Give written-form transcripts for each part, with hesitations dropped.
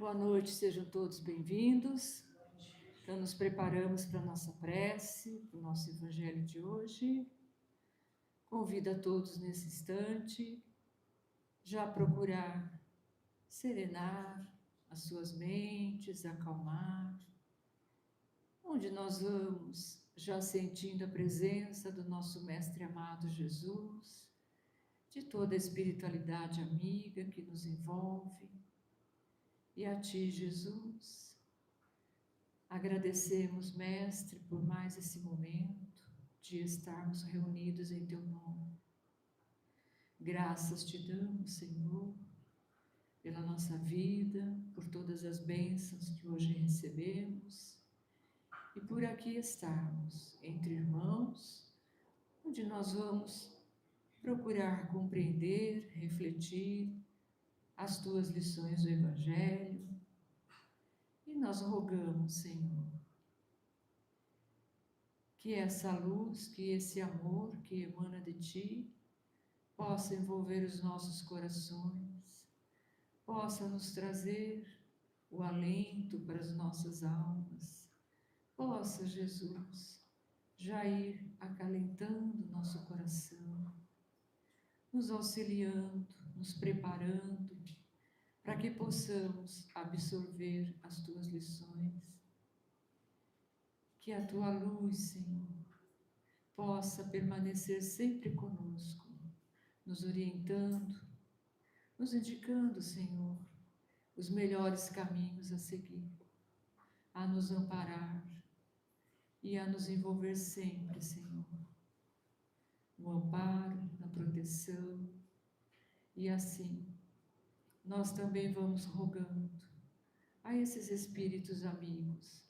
Boa noite, sejam todos bem-vindos. Então, nos preparamos para a nossa prece, para o nosso evangelho de hoje. Convido a todos nesse instante já a procurar serenar as suas mentes, acalmar, onde nós vamos já sentindo a presença do nosso Mestre amado Jesus, de toda a espiritualidade amiga que nos envolve. E a Ti, Jesus, agradecemos, Mestre, por mais esse momento de estarmos reunidos em Teu nome. Graças Te damos, Senhor, pela nossa vida, por todas as bênçãos que hoje recebemos e por aqui estarmos entre irmãos, onde nós vamos procurar compreender, refletir as Tuas lições do Evangelho. E nós rogamos, Senhor, que essa luz, que esse amor que emana de Ti, possa envolver os nossos corações, possa nos trazer o alento para as nossas almas, possa, Jesus, já ir acalentando nosso coração, nos auxiliando, nos preparando, para que possamos absorver as Tuas lições. Que a Tua luz, Senhor, possa permanecer sempre conosco, nos orientando, nos indicando, Senhor, os melhores caminhos a seguir, a nos amparar e a nos envolver sempre, Senhor, no amparo, na proteção. E assim, nós também vamos rogando a esses espíritos amigos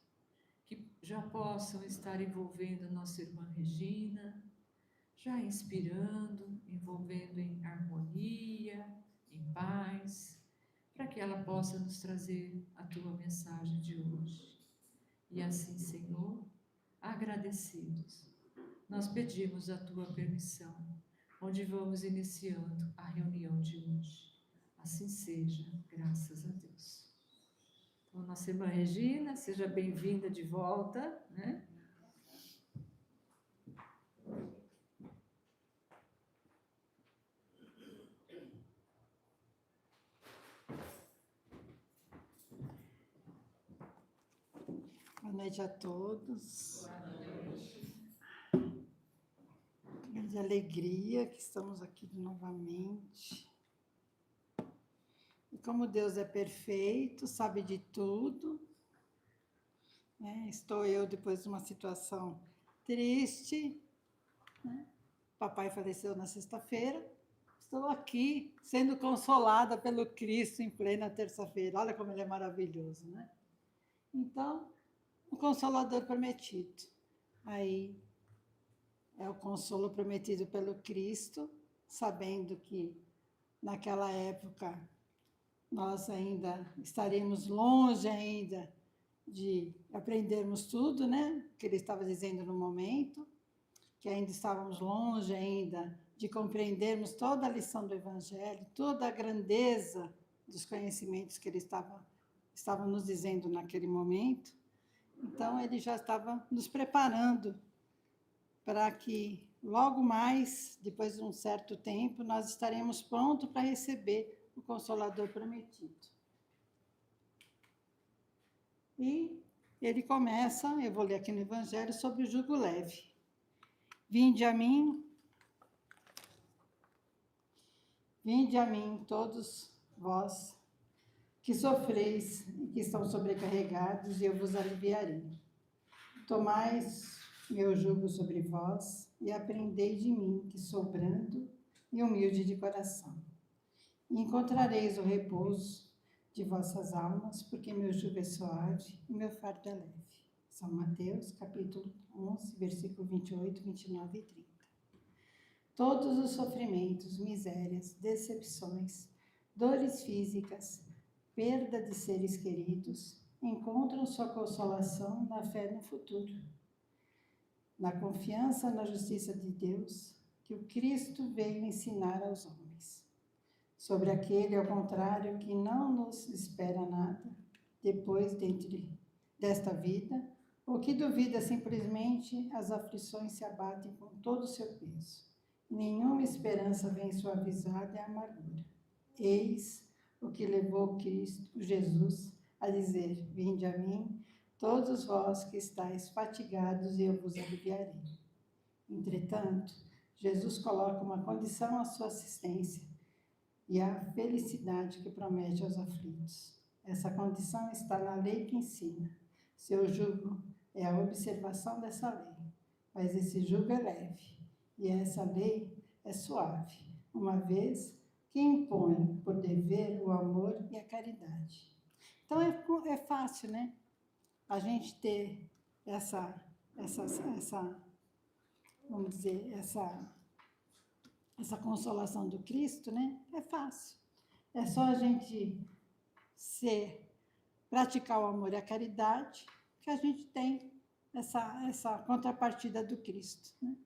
que já possam estar envolvendo nossa irmã Regina, já inspirando, envolvendo em harmonia, em paz, para que ela possa nos trazer a Tua mensagem de hoje. E assim, Senhor, agradecidos, nós pedimos a Tua permissão, onde vamos iniciando a reunião de hoje. Assim seja, graças a Deus. Então, nossa irmã Regina, seja bem-vinda de volta, né? Boa noite a todos. Boa noite. Grande alegria que estamos aqui novamente. E como Deus é perfeito, sabe de tudo, né? Estou eu depois de uma situação triste, né? Papai faleceu na sexta-feira. Estou aqui sendo consolada pelo Cristo em plena terça-feira. Olha como Ele é maravilhoso, né? Então, o Consolador prometido. Aí é o consolo prometido pelo Cristo, sabendo que naquela época nós ainda estaremos longe ainda de aprendermos tudo, né? Que Ele estava dizendo no momento, que ainda estávamos longe ainda de compreendermos toda a lição do Evangelho, toda a grandeza dos conhecimentos que Ele estava nos dizendo naquele momento. Então, Ele já estava nos preparando para que logo mais, depois de um certo tempo, nós estaremos prontos para receber o Consolador prometido. E ele começa, eu vou ler aqui no Evangelho, sobre o jugo leve. Vinde a mim, todos vós que sofreis e que estão sobrecarregados, e eu vos aliviarei. Tomais meu jugo sobre vós e aprendei de mim, que sou brando e humilde de coração. E encontrareis o repouso de vossas almas, porque meu jugo é suave e meu fardo é leve. São Mateus, capítulo 11, versículo 28, 29 e 30. Todos os sofrimentos, misérias, decepções, dores físicas, perda de seres queridos, encontram sua consolação na fé no futuro, na confiança na justiça de Deus, que o Cristo veio ensinar aos homens. Sobre aquele, ao contrário, que não nos espera nada, depois desta vida, ou que duvida simplesmente as aflições se abatem com todo o seu peso. Nenhuma esperança vem suavizada é a amargura. Eis o que levou Cristo, Jesus, a dizer: vinde a mim, todos vós que estáis fatigados, e eu vos aliviarei. Entretanto, Jesus coloca uma condição à sua assistência e à felicidade que promete aos aflitos. Essa condição está na lei que ensina. Seu jugo é a observação dessa lei, mas esse jugo é leve, e essa lei é suave, uma vez que impõe por dever o amor e a caridade. Então é fácil, né? A gente ter vamos dizer, essa consolação do Cristo, né? É fácil. É só a gente praticar o amor e a caridade, que a gente tem essa contrapartida do Cristo, né?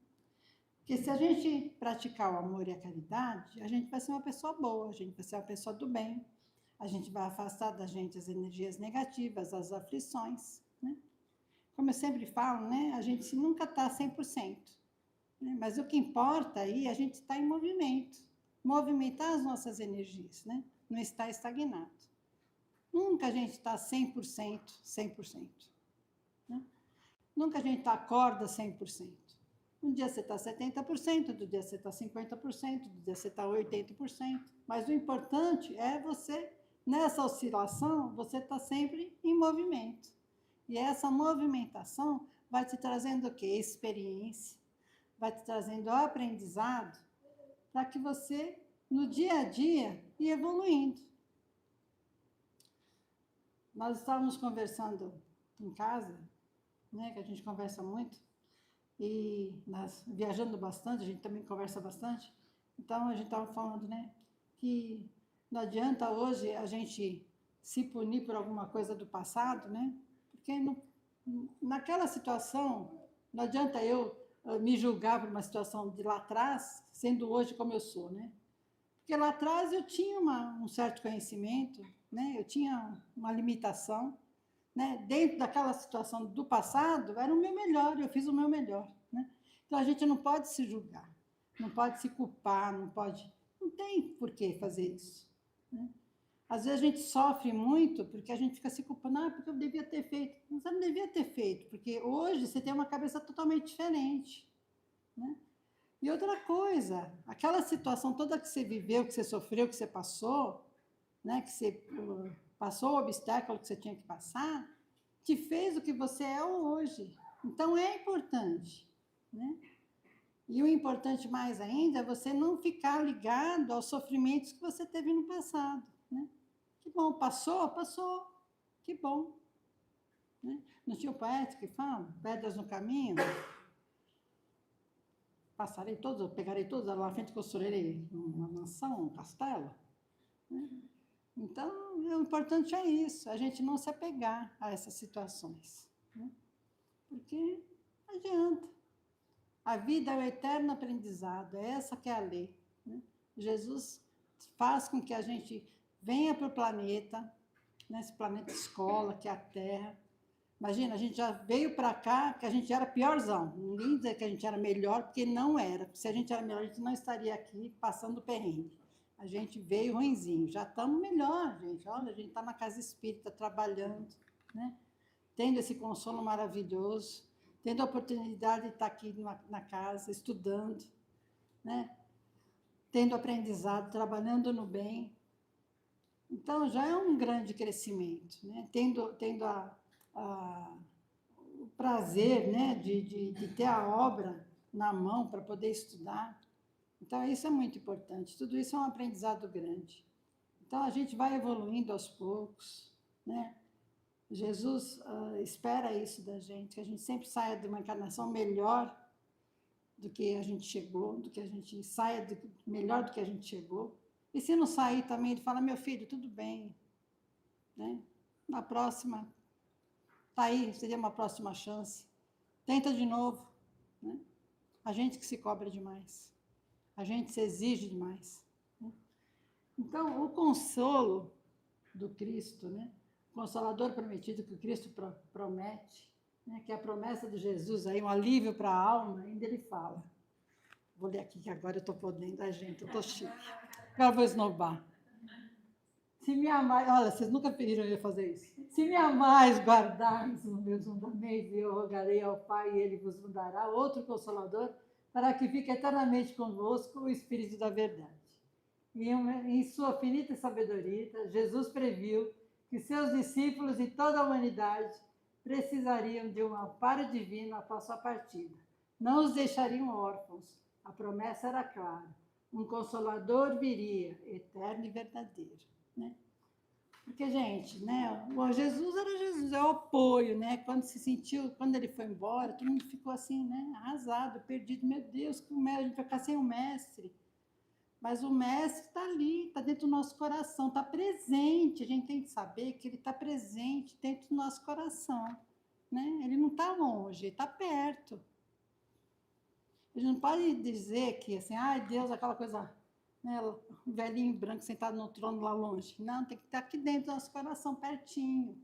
Porque se a gente praticar o amor e a caridade, a gente vai ser uma pessoa boa, a gente vai ser uma pessoa do bem, a gente vai afastar da gente as energias negativas, as aflições, né? Como eu sempre falo, né? A gente nunca está 100%, né? Mas o que importa aí é a gente estar em movimento, movimentar as nossas energias, né? Não estar estagnado. Nunca a gente está 100%, 100%. Né? Nunca a gente acorda 100%. Um dia você está 70%, outro dia você está 50%, outro dia você está 80%. Mas o importante é você, nessa oscilação, você está sempre em movimento. E essa movimentação vai te trazendo o quê? Experiência, vai te trazendo aprendizado, para que você, no dia a dia, ia evoluindo. Nós estávamos conversando em casa, né, que a gente conversa muito, e nós viajando bastante, a gente também conversa bastante. Então, a gente estava falando, né, que não adianta hoje a gente se punir por alguma coisa do passado, né, porque naquela situação, não adianta eu me julgar por uma situação de lá atrás, sendo hoje como eu sou, né? Porque lá atrás eu tinha um certo conhecimento, né? Eu tinha uma limitação, né? Dentro daquela situação do passado, era o meu melhor, eu fiz o meu melhor, né? Então a gente não pode se julgar, não pode se culpar, não tem por que fazer isso, né? Às vezes a gente sofre muito porque a gente fica se culpando, porque eu devia ter feito. Você não devia ter feito, porque hoje você tem uma cabeça totalmente diferente, né? E outra coisa, aquela situação toda que você viveu, que você sofreu, que você passou, né, que você passou o obstáculo que você tinha que passar, te fez o que você é hoje. Então é importante, né? E o importante mais ainda é você não ficar ligado aos sofrimentos que você teve no passado, né? Que bom, passou, passou, que bom, né? Não tinha o poeta que fala, pedras no caminho, passarei todos, pegarei todos, lá na frente construirei uma mansão, um castelo, né? Então, o importante é isso, a gente não se apegar a essas situações, né? Porque não adianta. A vida é o eterno aprendizado, é essa que é a lei, né? Jesus faz com que a gente venha para o planeta, né, esse planeta escola, que é a Terra. Imagina, a gente já veio para cá, que a gente era piorzão. Ninguém dizer que a gente era melhor, porque não era. Se a gente era melhor, a gente não estaria aqui passando perrengue. A gente veio ruinzinho. Já estamos melhor, gente. Olha, a gente está na casa espírita, trabalhando, né? Tendo esse consolo maravilhoso, tendo a oportunidade de estar aqui na casa, estudando, né? Tendo aprendizado, trabalhando no bem. Então, já é um grande crescimento, né? Tendo o prazer, né, de ter a obra na mão para poder estudar. Então, isso é muito importante. Tudo isso é um aprendizado grande. Então, a gente vai evoluindo aos poucos, né? Jesus espera isso da gente, que a gente sempre saia de uma encarnação melhor do que a gente chegou, do que a gente saia melhor do que a gente chegou. E se não sair também, ele fala, meu filho, tudo bem, né? Na próxima, tá aí, seria uma próxima chance. Tenta de novo, né? A gente que se cobra demais, a gente se exige demais, né? Então, o consolo do Cristo, né? Consolador prometido que o Cristo promete, né, que é a promessa de Jesus, aí, um alívio para a alma, ainda ele fala. Vou ler aqui, que agora eu estou podendo, gente, eu estou chique. Agora eu vou esnobar. Se me amais, olha, vocês nunca pediram eu fazer isso. Se me amais, guardais os meus mandamentos, eu rogarei ao Pai e ele vos dará outro Consolador, para que fique eternamente convosco o Espírito da verdade. E em sua finita sabedoria, Jesus previu que seus discípulos e toda a humanidade precisariam de um amparo divino após sua partida. Não os deixariam órfãos. A promessa era clara. Um Consolador viria, eterno e verdadeiro. Né? Porque, gente, né, o Jesus era Jesus, é o apoio, né? Quando ele foi embora, todo mundo ficou assim, né, arrasado, perdido. Meu Deus, como é? A gente vai ficar sem o mestre. Mas o mestre está ali, está dentro do nosso coração, está presente. A gente tem que saber que ele está presente dentro do nosso coração. Né? Ele não está longe, ele está perto. A gente não pode dizer que, assim, ai, Deus, aquela coisa, né, o velhinho branco sentado no trono lá longe. Não, tem que estar aqui dentro do nosso coração, pertinho.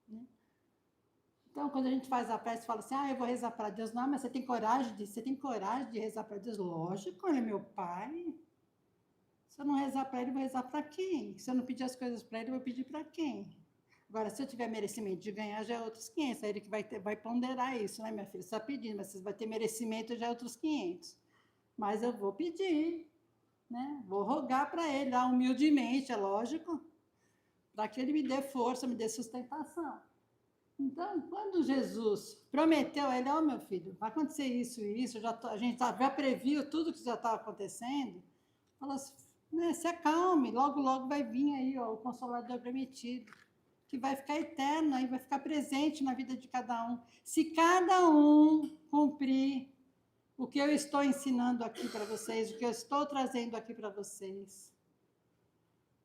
Né? Então, quando a gente faz a prece, fala assim, eu vou rezar para Deus. Não, mas você tem coragem de rezar para Deus? Lógico, ele é meu pai. Se eu não rezar para ele, eu vou rezar para quem? Se eu não pedir as coisas para ele, eu vou pedir para quem? Agora, se eu tiver merecimento de ganhar, já é outros 500. É ele que vai ponderar isso, né, minha filha? Você está pedindo, mas você vai ter merecimento, já é outros 500. Mas eu vou pedir, né? Vou rogar para ele, humildemente, é lógico, para que ele me dê força, me dê sustentação. Então, quando Jesus prometeu a ele, meu filho, vai acontecer isso e isso, a gente já previu tudo que já estava acontecendo, falou assim, né, se acalme, logo, logo vai vir aí o Consolador prometido, que vai ficar eterno, aí vai ficar presente na vida de cada um. Se cada um cumprir o que eu estou ensinando aqui para vocês, o que eu estou trazendo aqui para vocês,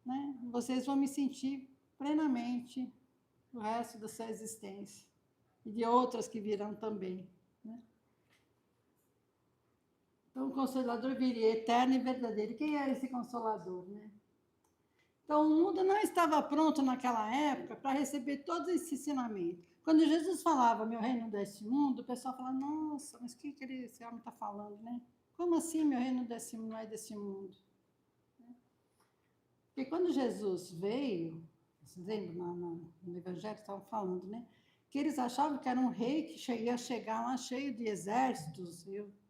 né, vocês vão me sentir plenamente o resto da sua existência e de outras que virão também. Né? Então, o Consolador viria eterno e verdadeiro. Quem era esse Consolador? Né? Então, o mundo não estava pronto naquela época para receber todo esse ensinamento. Quando Jesus falava, meu reino deste mundo, o pessoal falava, nossa, mas o que esse homem está falando? Né? Como assim, meu reino desse mundo não é desse mundo? Porque quando Jesus veio, vocês lembram, no Evangelho estavam falando, né? Que eles achavam que era um rei que ia chegar lá cheio de exércitos,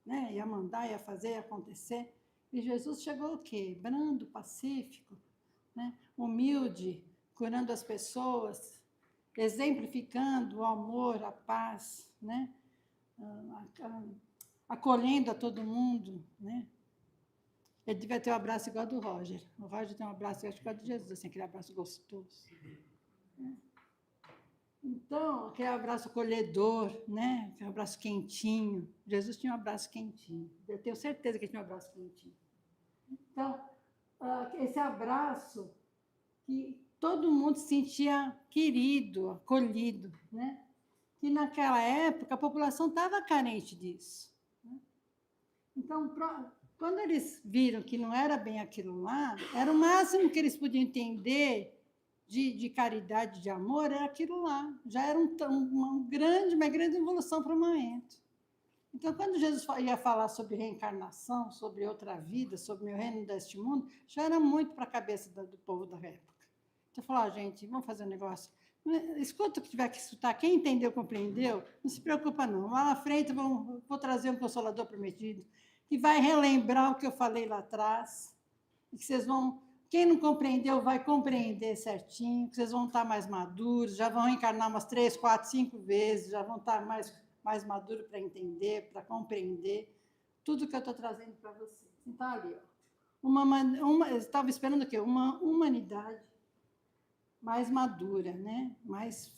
né? Ia mandar, ia fazer, ia acontecer. E Jesus chegou o quê? Brando, pacífico, né? Humilde, curando as pessoas, exemplificando o amor, a paz, né? Acolhendo a todo mundo, né? Ele devia ter um abraço igual ao do Roger. O Roger tem um abraço igual ao de Jesus, assim, aquele abraço gostoso. Então, aquele abraço acolhedor, né? Aquele abraço quentinho. Jesus tinha um abraço quentinho. Eu tenho certeza que ele tinha um abraço quentinho. Então, esse abraço que todo mundo se sentia querido, acolhido, né? Que naquela época a população estava carente disso. Né? Então, quando eles viram que não era bem aquilo lá, era o máximo que eles podiam entender de caridade, de amor, era aquilo lá. Já era uma grande evolução para o momento. Então, quando Jesus ia falar sobre reencarnação, sobre outra vida, sobre meu reino deste mundo, já era muito para a cabeça do povo da época. Então, falou, gente, vamos fazer um negócio. Escuta o que tiver que escutar. Quem entendeu, compreendeu, não se preocupa não. Lá na frente vou trazer um Consolador prometido, que vai relembrar o que eu falei lá atrás, e que vocês vão, quem não compreendeu vai compreender certinho, que vocês vão estar mais maduros, já vão reencarnar umas 3, 4, 5 vezes, já vão estar mais maduros para entender, para compreender tudo que eu estou trazendo para vocês. Então, ali, ó, eu estava esperando o quê? Uma humanidade mais madura, né? Mais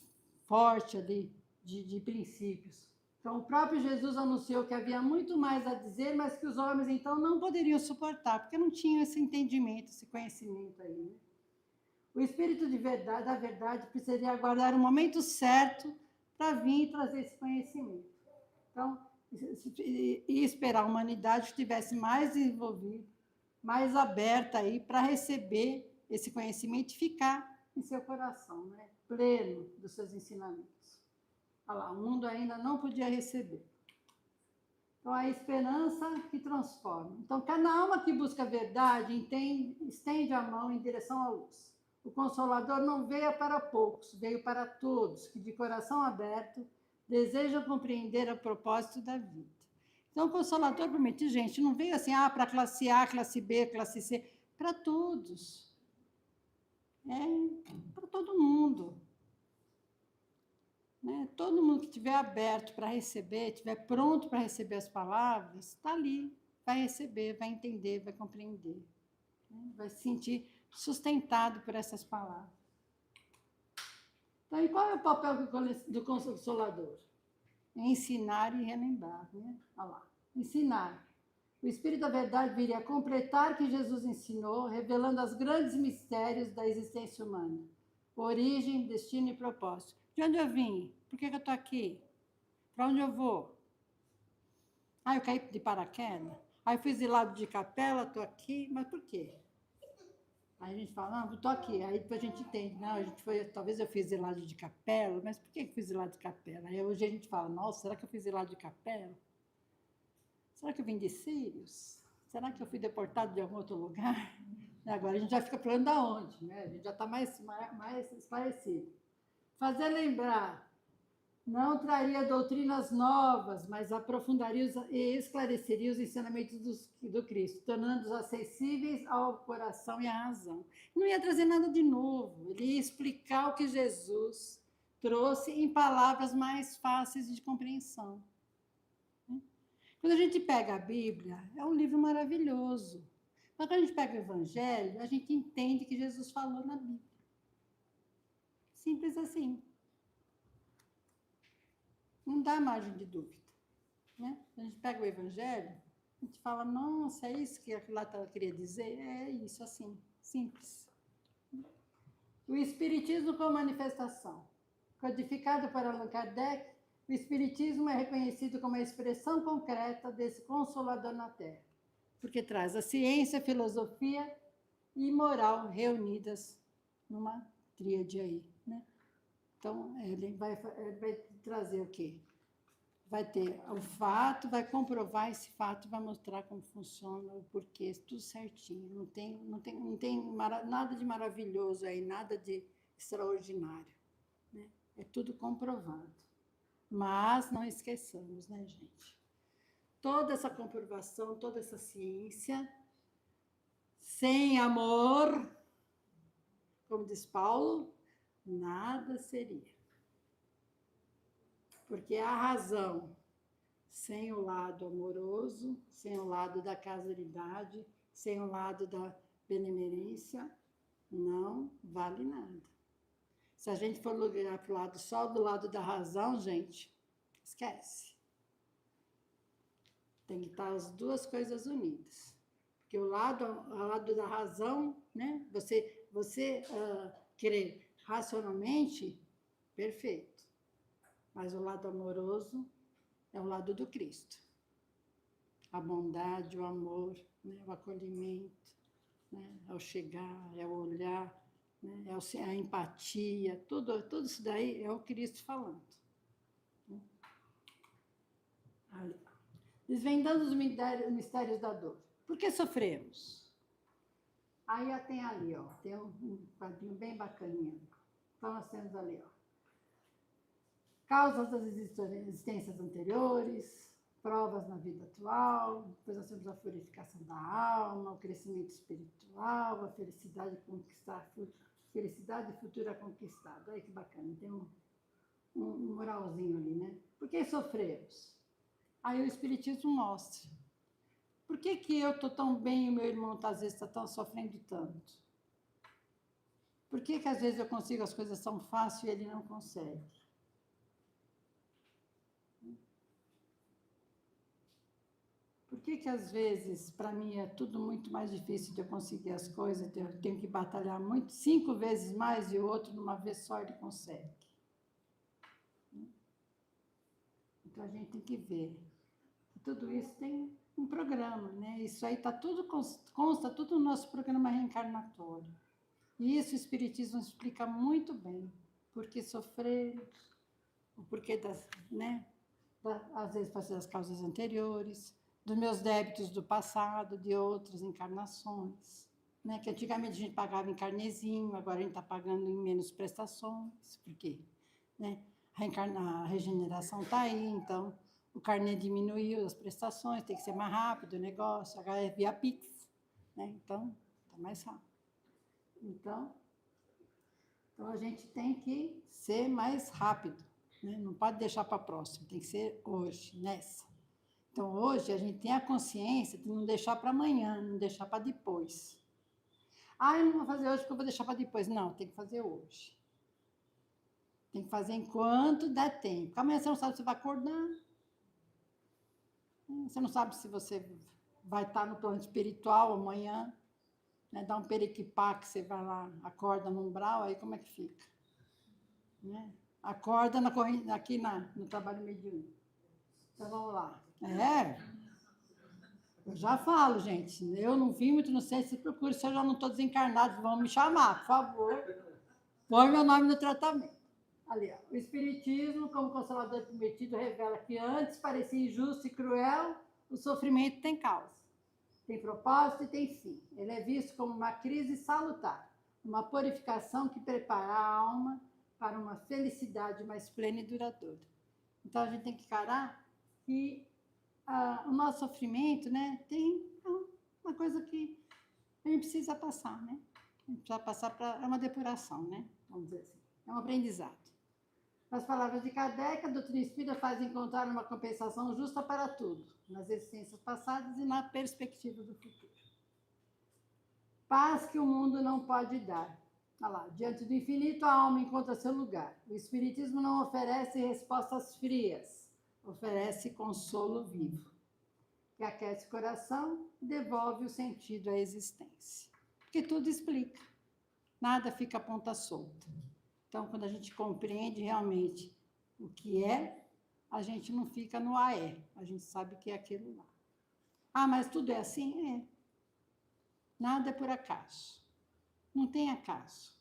forte ali, de princípios. Então, o próprio Jesus anunciou que havia muito mais a dizer, mas que os homens, então, não poderiam suportar, porque não tinham esse entendimento, esse conhecimento aí. Né? O Espírito da verdade precisaria aguardar o momento certo para vir e trazer esse conhecimento. Então, e esperar a humanidade que estivesse mais desenvolvida, mais aberta aí para receber esse conhecimento e ficar em seu coração. Né? pleno dos seus ensinamentos. Olha lá, o mundo ainda não podia receber. Então, a esperança que transforma. Então, cada alma que busca a verdade estende a mão em direção à luz. O Consolador não veio para poucos, veio para todos, que de coração aberto desejam compreender o propósito da vida. Então, o Consolador promete, gente, não veio assim, para classe A, classe B, classe C, para todos. Para todo mundo. Né? Todo mundo que estiver aberto para receber, estiver pronto para receber as palavras, está ali, vai receber, vai entender, vai compreender. Né? Vai se sentir sustentado por essas palavras. Então, e qual é o papel do Consolador? Ensinar e relembrar. Né? Olha lá, ensinar. O Espírito da Verdade viria a completar o que Jesus ensinou, revelando os grandes mistérios da existência humana. Origem, destino e propósito. De onde eu vim? Por que eu estou aqui? Para onde eu vou? Eu caí de paraquedas? Eu fiz de lado de capela, estou aqui, mas por quê? Aí a gente fala, não, estou aqui. Aí depois a gente entende, não, talvez eu fiz de lado de capela, mas por que eu fiz de lado de capela? Aí hoje a gente fala, nossa, será que eu fiz de lado de capela? Será que eu vim de Sírios? Será que eu fui deportado de algum outro lugar? Agora a gente já fica falando da onde, né? A gente já está mais esclarecido. Fazer lembrar, não traria doutrinas novas, mas aprofundaria e esclareceria os ensinamentos do Cristo, tornando-os acessíveis ao coração e à razão. Não ia trazer nada de novo, ele ia explicar o que Jesus trouxe em palavras mais fáceis de compreensão. Quando a gente pega a Bíblia, é um livro maravilhoso. Mas quando a gente pega o Evangelho, a gente entende que Jesus falou na Bíblia. Simples assim. Não dá margem de dúvida. Né? A gente pega o Evangelho, a gente fala, nossa, é isso que aquilo lá queria dizer? É isso, assim, simples. O Espiritismo como manifestação. Codificado por Allan Kardec, o Espiritismo é reconhecido como a expressão concreta desse Consolador na Terra, porque traz a ciência, a filosofia e moral reunidas numa tríade aí. Né? Então, ele vai trazer o quê? Vai ter o fato, vai comprovar esse fato, vai mostrar como funciona, o porquê, tudo certinho. Não tem nada de maravilhoso aí, nada de extraordinário. Né? É tudo comprovado. Mas não esqueçamos, né, gente? Toda essa comprovação, toda essa ciência, sem amor, como diz Paulo, nada seria. Porque a razão, sem o lado amoroso, sem o lado da casualidade, sem o lado da benemerência, não vale nada. Se a gente for olhar para o lado só do lado da razão, gente, esquece. Tem que estar as duas coisas unidas. Porque o lado da razão, né? Você querer racionalmente, perfeito. Mas o lado amoroso é o lado do Cristo. A bondade, o amor, né? O acolhimento, né? É o chegar, é o olhar, né? É a empatia, tudo isso daí é o Cristo falando. Ali. Desvendando os mistérios da dor. Por que sofremos? Aí tem ali, ó, tem um quadrinho bem bacaninha. Então nós temos ali, ó. Causas das existências anteriores, provas na vida atual, depois nós temos a purificação da alma, o crescimento espiritual, a felicidade futura conquistada. Olha que bacana, tem um moralzinho ali, né? Por que sofremos? Aí o Espiritismo mostra. Por que eu estou tão bem e o meu irmão às vezes está sofrendo tanto? Por que às vezes eu consigo as coisas tão fácil e ele não consegue? Por que às vezes, para mim, é tudo muito mais difícil de eu conseguir as coisas, eu tenho que batalhar 5 vezes mais e o outro, numa vez só, ele consegue? Então, a gente tem que ver. Tudo isso tem um programa, né? Isso aí consta tudo no nosso programa reencarnatório. E isso o Espiritismo explica muito bem. por que sofrer, o porquê das, né? Às vezes pode ser das causas anteriores, dos meus débitos do passado, de outras encarnações, né? Que antigamente a gente pagava em carnezinho, agora a gente está pagando em menos prestações, porque, né? A regeneração está aí, então o carnê diminuiu as prestações, tem que ser mais rápido o negócio, agora é via Pix, né? Então está mais rápido. Então a gente tem que ser mais rápido, né? Não pode deixar para a próxima, tem que ser hoje, nessa. Então, hoje, a gente tem a consciência de não deixar para amanhã, não deixar para depois. Ah, eu não vou fazer hoje porque eu vou deixar para depois. Não, tem que fazer hoje. Tem que fazer enquanto der tempo. Porque amanhã você não sabe se você vai acordar. Você não sabe se você vai estar no plano espiritual amanhã. Né? Dá um periquipá que você vai lá, acorda no umbral, aí como é que fica? Né? Acorda aqui no trabalho mediúnico. Então, vamos lá. Eu já falo, gente. Eu não vim muito, não sei se procure, se eu já não estou desencarnado, vão me chamar, por favor. Põe meu nome no tratamento. Ali, ó. O Espiritismo, como Consolador Prometido, revela que antes parecia injusto e cruel, o sofrimento tem causa, tem propósito e tem fim. Ele é visto como uma crise salutar, uma purificação que prepara a alma para uma felicidade mais plena e duradoura. Então, a gente tem que encarar que o nosso sofrimento, né, tem uma coisa que a gente precisa passar, né? A gente precisa passar é uma depuração, né? Vamos dizer assim. É um aprendizado. Nas palavras de Kardec, a doutrina espírita faz encontrar uma compensação justa para tudo, nas existências passadas e na perspectiva do futuro. Paz que o mundo não pode dar. Olha lá, diante do infinito, a alma encontra seu lugar. O Espiritismo não oferece respostas frias, oferece consolo vivo, que aquece o coração e devolve o sentido à existência. Porque tudo explica, nada fica ponta solta. Então, quando a gente compreende realmente o que é, a gente não fica no a gente sabe que é aquilo lá. Ah, mas tudo é assim? É. Nada é por acaso. Não tem acaso.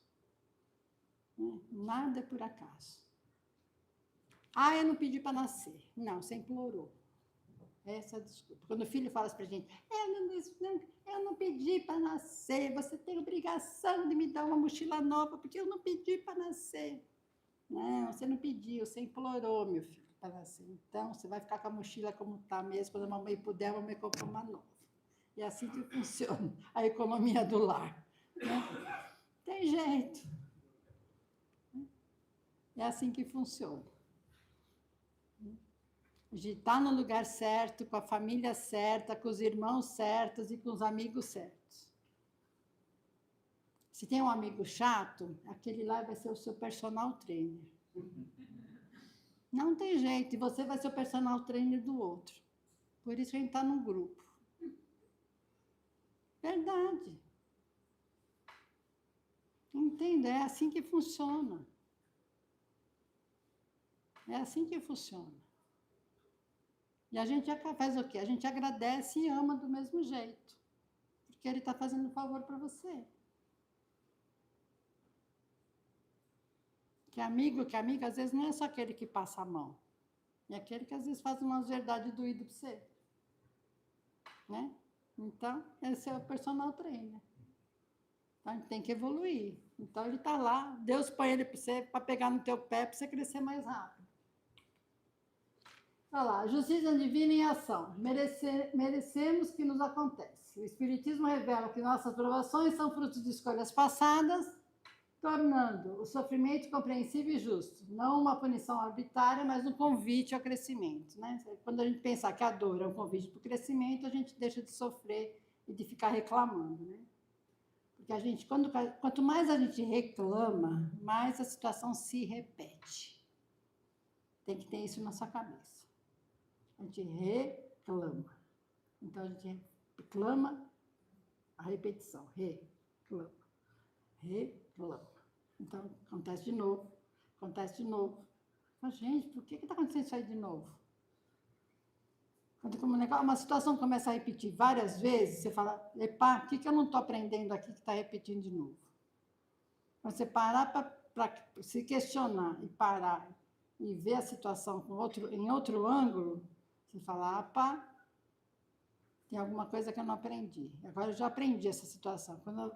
Nada é por acaso. Ah, eu não pedi para nascer. Não, você implorou. Essa é a desculpa. Quando o filho fala assim para a gente, eu não pedi para nascer, você tem obrigação de me dar uma mochila nova, porque eu não pedi para nascer. Não, você não pediu, você implorou, meu filho, para nascer. Então, você vai ficar com a mochila como está mesmo, quando a mamãe puder, a mamãe compra uma nova. E é assim que funciona a economia do lar. Né? Tem jeito. É assim que funciona. De estar no lugar certo, com a família certa, com os irmãos certos e com os amigos certos. Se tem um amigo chato, aquele lá vai ser o seu personal trainer. Não tem jeito, e você vai ser o personal trainer do outro. Por isso a gente está num grupo. Verdade. Entende? É assim que funciona. É assim que funciona. E a gente faz o quê? A gente agradece e ama do mesmo jeito. Porque ele está fazendo um favor para você. Que amigo, às vezes não é só aquele que passa a mão. É aquele que às vezes faz umas verdades doídas para você. Né? Então, esse é o personal trainer. Então, a gente tem que evoluir. Então, ele está lá, Deus põe ele para você, para pegar no teu pé, para você crescer mais rápido. Olha lá, justiça divina em ação. Merecemos que nos acontece. O Espiritismo revela que nossas provações são frutos de escolhas passadas, tornando o sofrimento compreensível e justo. Não uma punição arbitrária, mas um convite ao crescimento. Né? Quando a gente pensar que a dor é um convite para o crescimento, a gente deixa de sofrer e de ficar reclamando. Né? Porque a gente, quanto mais a gente reclama, mais a situação se repete. Tem que ter isso na sua cabeça. A gente reclama. Então, a gente reclama a repetição. Reclama. Então, acontece de novo. Mas, gente, por que está acontecendo isso aí de novo? Quando uma situação começa a repetir várias vezes, você fala, epa, o que eu não estou aprendendo aqui que está repetindo de novo? Quando você parar para para se questionar e parar e ver a situação em outro ângulo, você fala, pá, tem alguma coisa que eu não aprendi. Agora eu já aprendi essa situação. Quando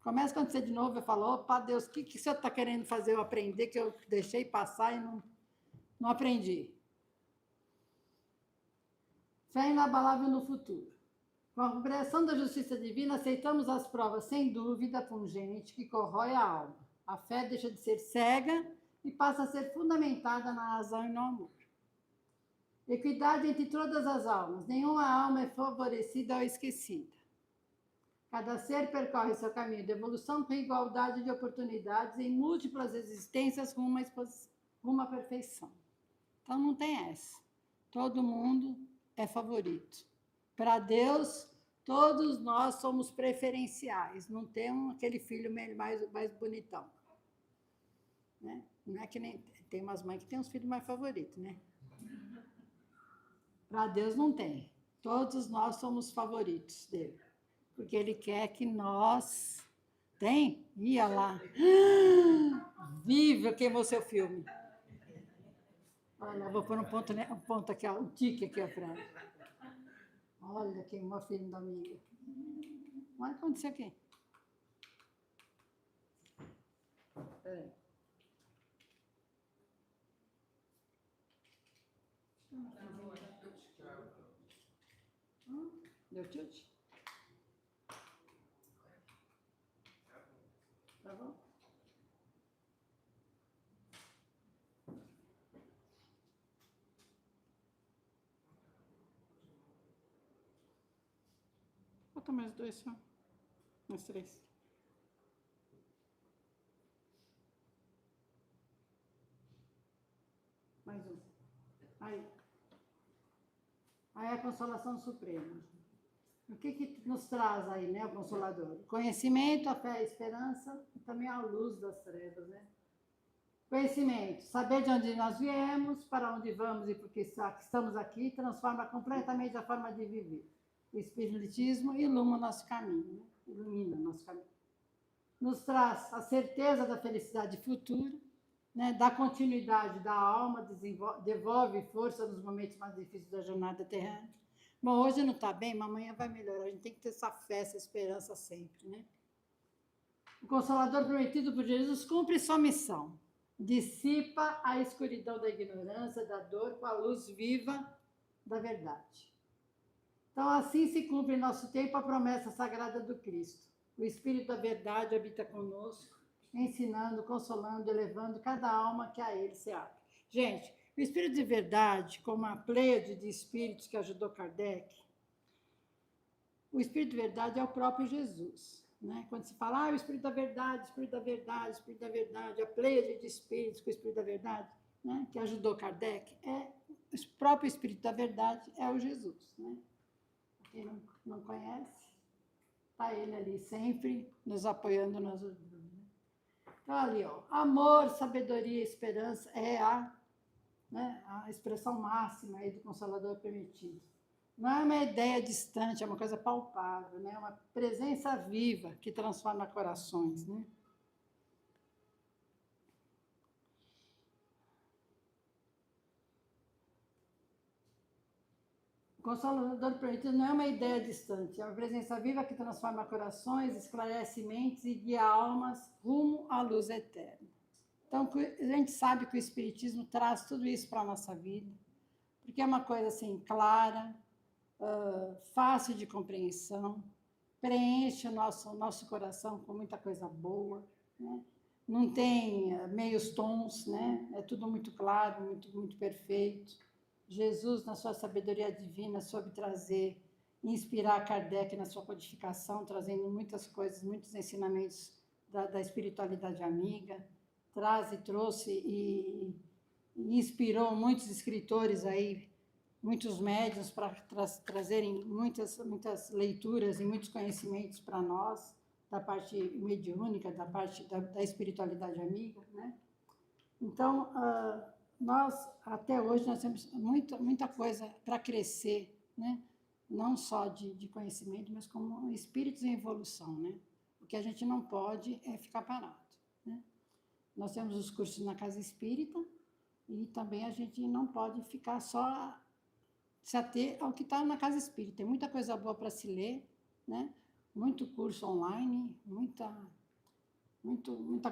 começa a acontecer de novo, eu falo, opa, Deus, o que o Senhor está querendo fazer eu aprender, que eu deixei passar e não aprendi? Fé inabalável no futuro. Com a compreensão da justiça divina, aceitamos as provas sem dúvida pungente que corrói a alma. A fé deixa de ser cega e passa a ser fundamentada na razão e no amor. Equidade entre todas as almas. Nenhuma alma é favorecida ou esquecida. Cada ser percorre seu caminho de evolução com igualdade de oportunidades em múltiplas existências rumo à perfeição. Então não tem essa. Todo mundo é favorito. Para Deus, todos nós somos preferenciais. Não tem aquele filho mais bonitão. Né? Não é que nem... Tem umas mães que têm os filhos mais favoritos, né? Para Deus não tem. Todos nós somos favoritos dele. Porque ele quer que nós... Tem? Ia lá. Viva, queimou seu filme. Olha, vou pôr um ponto aqui, um tique aqui atrás. Olha, queimou o filme da amiga. Olha o que aconteceu aqui. Peraí. Deu tilt? Tá bom? Bota mais dois só. Mais três. Mais um. Aí. Aí a consolação suprema. O que nos traz aí, né, o Consolador? Conhecimento, a fé, a esperança e também a luz das trevas, né? Conhecimento, saber de onde nós viemos, para onde vamos e por que estamos aqui, transforma completamente a forma de viver. O Espiritismo ilumina o nosso caminho, né? Ilumina o nosso caminho. Nos traz a certeza da felicidade futura, né? Da continuidade da alma, devolve força nos momentos mais difíceis da jornada terrena. Bom, hoje não está bem, mas amanhã vai melhorar. A gente tem que ter essa fé, essa esperança sempre, né? O Consolador prometido por Jesus cumpre sua missão. Dissipa a escuridão da ignorância, da dor, com a luz viva da verdade. Então, assim se cumpre em nosso tempo a promessa sagrada do Cristo. O Espírito da verdade habita conosco, ensinando, consolando, elevando cada alma que a ele se abre. Gente, o Espírito de verdade, como a pleiade de espíritos que ajudou Kardec, o Espírito de verdade é o próprio Jesus. Né? Quando se fala, o Espírito da verdade, Espírito da verdade, Espírito da verdade, a pleiade de espíritos com o Espírito da verdade, né? Que ajudou Kardec, o próprio Espírito da verdade é o Jesus. Né? Quem não conhece, está ele ali sempre nos apoiando, nos ajudando. Né? Então, ali, ó, amor, sabedoria e esperança é a expressão máxima aí do Consolador permitido. Não é uma ideia distante, é uma coisa palpável, né? É uma presença viva que transforma corações. Né? O Consolador permitido não é uma ideia distante, é uma presença viva que transforma corações, esclarece mentes e guia almas rumo à luz eterna. Então, a gente sabe que o Espiritismo traz tudo isso para a nossa vida, porque é uma coisa assim, clara, fácil de compreensão, preenche o nosso coração com muita coisa boa, né? Não tem meios tons, né? É tudo muito claro, muito perfeito. Jesus, na sua sabedoria divina, soube trazer, inspirar Kardec na sua codificação, trazendo muitas coisas, muitos ensinamentos da espiritualidade amiga, trouxe e inspirou muitos escritores aí, muitos médiuns para trazerem muitas leituras e muitos conhecimentos para nós, da parte mediúnica, da parte da espiritualidade amiga, né? Então, nós, até hoje, nós temos muita coisa para crescer, né? Não só de conhecimento, mas como espíritos em evolução, né? O que a gente não pode é ficar parado, né? Nós temos os cursos na Casa Espírita e também a gente não pode ficar só se ater ao que está na Casa Espírita. Tem muita coisa boa para se ler, né? Muito curso online, muita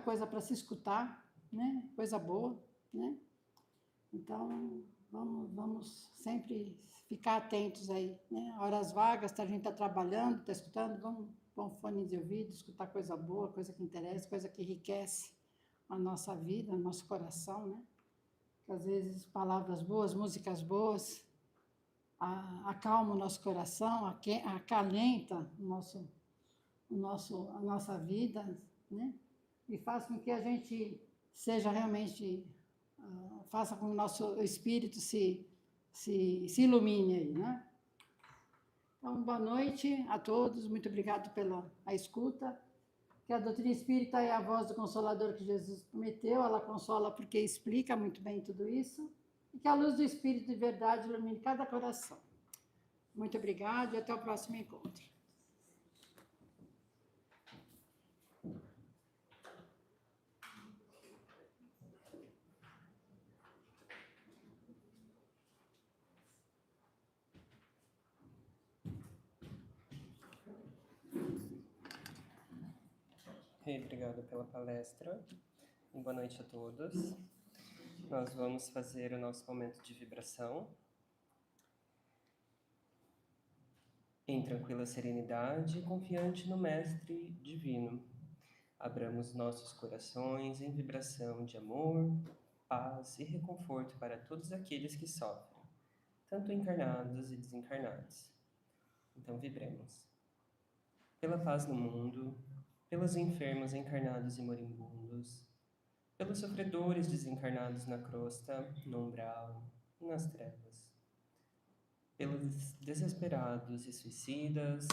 coisa para se escutar, né? Coisa boa, né? Então, vamos sempre ficar atentos aí, né? Horas vagas, a gente está trabalhando, está escutando, vamos pôr um fone de ouvido, escutar coisa boa, coisa que interessa, coisa que enriquece a nossa vida, o nosso coração, né? Que às vezes palavras boas, músicas boas, acalma o nosso coração, acalenta a nossa vida, né? E faz com que a gente seja realmente, faça com que o nosso espírito se ilumine aí, né? Então, boa noite a todos, muito obrigado pela escuta. Que a doutrina espírita é a voz do Consolador que Jesus prometeu, ela consola porque explica muito bem tudo isso, e que a luz do Espírito de verdade ilumine cada coração. Muito obrigado e até o próximo encontro. Obrigado pela palestra e boa noite a todos. Nós vamos fazer o nosso momento de vibração. Em tranquila serenidade, confiante no Mestre Divino. Abramos nossos corações em vibração de amor, paz e reconforto para todos aqueles que sofrem, tanto encarnados e desencarnados. Então vibremos. Pela paz no mundo, pelos enfermos encarnados e moribundos, pelos sofredores desencarnados na crosta, no umbral e nas trevas, pelos desesperados e suicidas,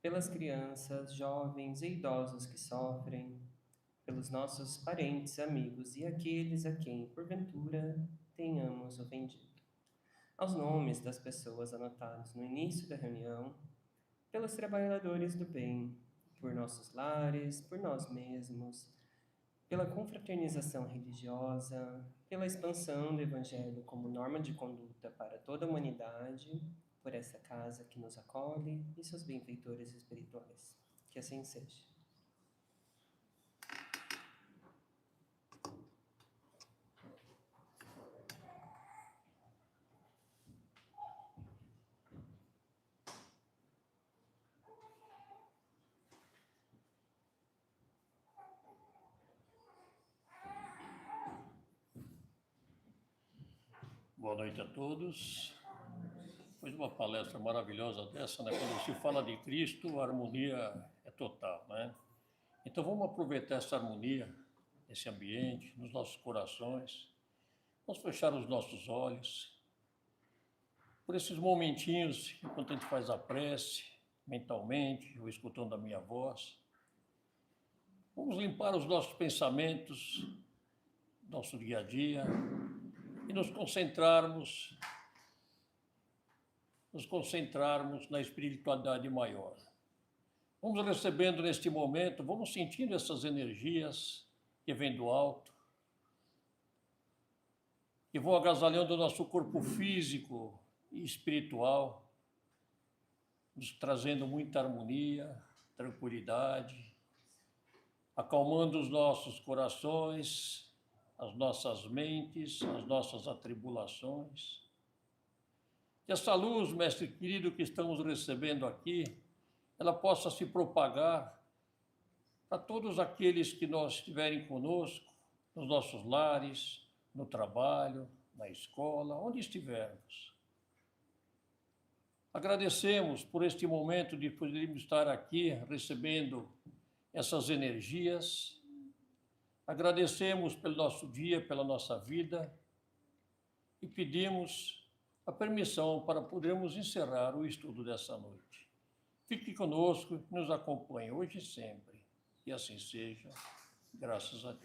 pelas crianças, jovens e idosos que sofrem, pelos nossos parentes, amigos e aqueles a quem, porventura, tenhamos ofendido. Aos nomes das pessoas anotados no início da reunião, pelos trabalhadores do bem, por nossos lares, por nós mesmos, pela confraternização religiosa, pela expansão do Evangelho como norma de conduta para toda a humanidade, por essa casa que nos acolhe e seus benfeitores espirituais. Que assim seja. Boa noite a todos. Depois de uma palestra maravilhosa dessa, né? Quando se fala de Cristo, a harmonia é total, né? Então vamos aproveitar essa harmonia, esse ambiente, nos nossos corações. Vamos fechar os nossos olhos. Por esses momentinhos, enquanto a gente faz a prece, mentalmente, ou escutando a minha voz, vamos limpar os nossos pensamentos, nosso dia a dia, e nos concentrarmos na espiritualidade maior. Vamos recebendo neste momento, vamos sentindo essas energias que vêm do alto, que vão agasalhando o nosso corpo físico e espiritual, nos trazendo muita harmonia, tranquilidade, acalmando os nossos corações, as nossas mentes, as nossas atribulações. Que essa luz, Mestre querido, que estamos recebendo aqui, ela possa se propagar para todos aqueles que nós estiverem conosco, nos nossos lares, no trabalho, na escola, onde estivermos. Agradecemos por este momento de podermos estar aqui recebendo essas energias. Agradecemos pelo nosso dia, pela nossa vida e pedimos a permissão para podermos encerrar o estudo dessa noite. Fique conosco, nos acompanhe hoje e sempre. Que assim seja, graças a Deus.